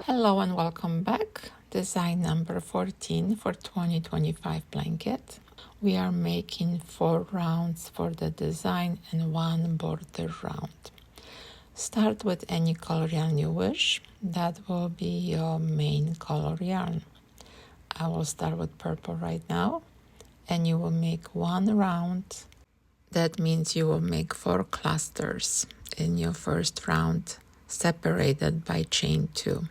Hello and welcome back. Design number 14 for 2025 blanket. We are making 4 rounds for the design and 1 border round. Start with any color yarn you wish. That will be your main color yarn. I will start with purple right now, and you will make 1 round. That means you will make 4 clusters in your first round, separated by chain 2.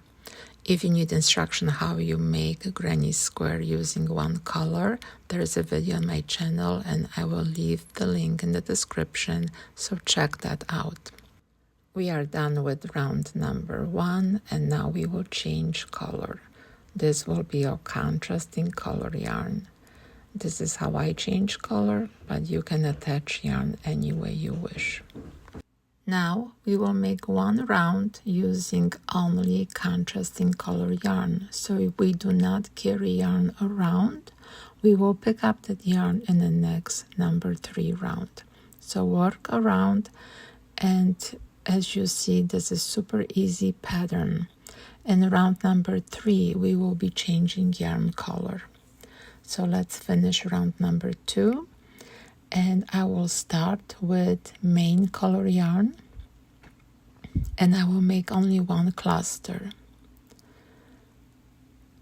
If you need instruction how you make a granny square using 1 color, there is a video on my channel and I will leave the link in the description, so check that out. We are done with round number 1 and now we will change color. This will be your contrasting color yarn. This is how I change color, but you can attach yarn any way you wish. Now we will make 1 round using only contrasting color yarn. So if we do not carry yarn around, we will pick up that yarn in the next number 3 round. So work around, and as you see, this is super easy pattern. In round number 3, we will be changing yarn color. So let's finish round number 2. And I will start with main color yarn, and I will make only 1 cluster.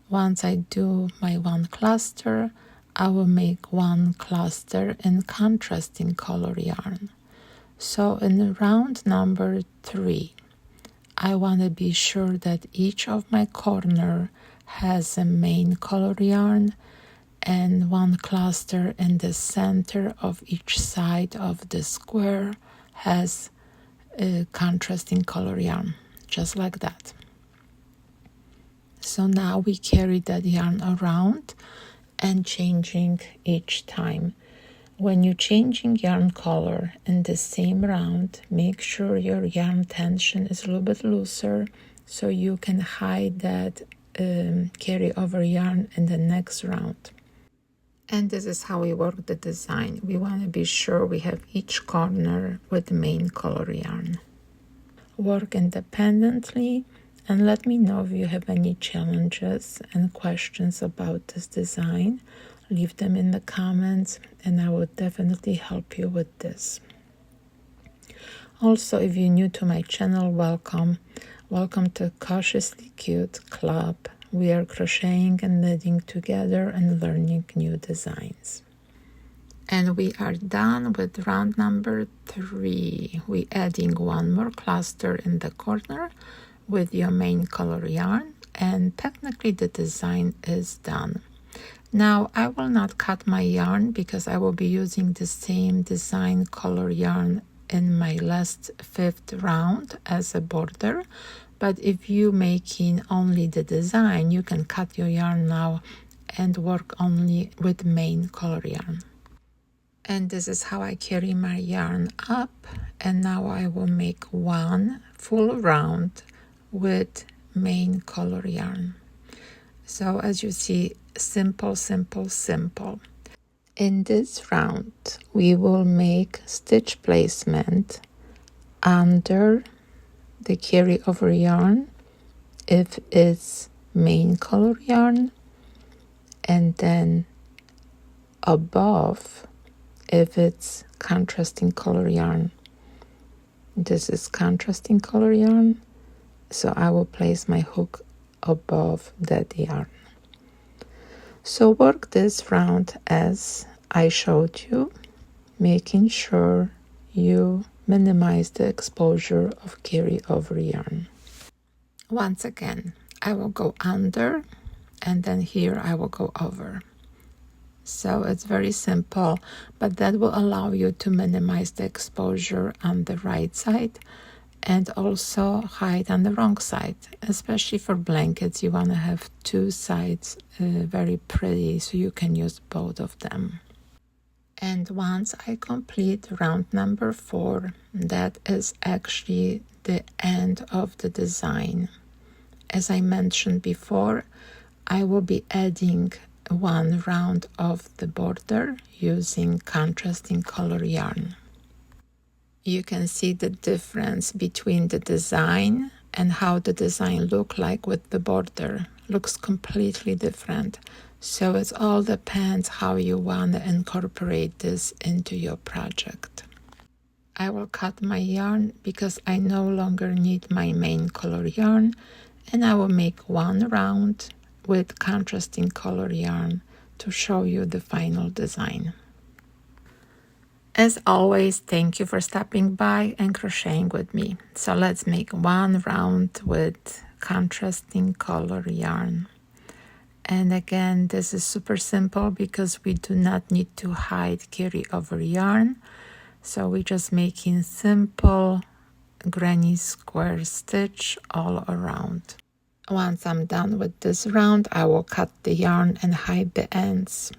Once I do my 1 cluster, I will make 1 cluster in contrasting color yarn. So in round number 3, I want to be sure that each of my corner has a main color yarn and 1 cluster in the center of each side of the square has a contrasting color yarn, just like that. So now we carry that yarn around and changing each time. When you're changing yarn color in the same round, make sure your yarn tension is a little bit looser so you can hide that carry over yarn in the next round. And this is how we work the design. We want to be sure we have each corner with main color yarn. Work independently and let me know if you have any challenges and questions about this design. Leave them in the comments and I will definitely help you with this. Also, if you're new to my channel, welcome. Welcome to Cautiously Cute Club. We are crocheting and knitting together and learning new designs. And we are done with round number 3. We're adding 1 more cluster in the corner with your main color yarn, and technically the design is done. Now I will not cut my yarn because I will be using the same design color yarn in my last 5th round as a border. But if you're making only the design, you can cut your yarn now and work only with main color yarn. And this is how I carry my yarn up. And now I will make 1 full round with main color yarn. So as you see, simple, simple, simple. In this round, we will make stitch placement under the carryover yarn if it's main color yarn, and then above if it's contrasting color yarn. This is contrasting color yarn, so I will place my hook above that yarn. So work this round as I showed you, making sure you minimize the exposure of carryover yarn. Once again, I will go under and then here I will go over. So it's very simple, but that will allow you to minimize the exposure on the right side and also hide on the wrong side. Especially for blankets, you want to have 2 sides very pretty so you can use both of them. And once I complete round number 4, that is actually the end of the design. As I mentioned before, I will be adding 1 round of the border using contrasting color yarn. You can see the difference between the design and how the design look like with the border. Looks completely different. So it all depends how you want to incorporate this into your project. I will cut my yarn because I no longer need my main color yarn, and I will make one round with contrasting color yarn to show you the final design. As always, thank you for stopping by and crocheting with me. So let's make one round with contrasting color yarn. And again, this is super simple because we do not need to hide carry over yarn. So we're just making simple granny square stitch all around. Once I'm done with this round, I will cut the yarn and hide the ends.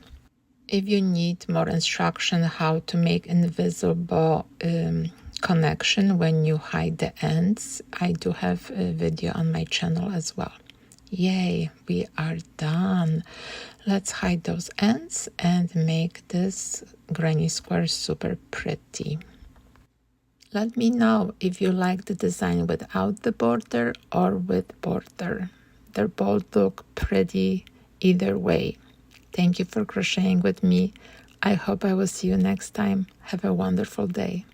If you need more instruction how to make invisible connection when you hide the ends, I do have a video on my channel as well. Yay, we are done. Let's hide those ends and make this granny square super pretty. Let me know if you like the design without the border or with border. They both look pretty either way. Thank you for crocheting with me. I hope I will see you next time. Have a wonderful day.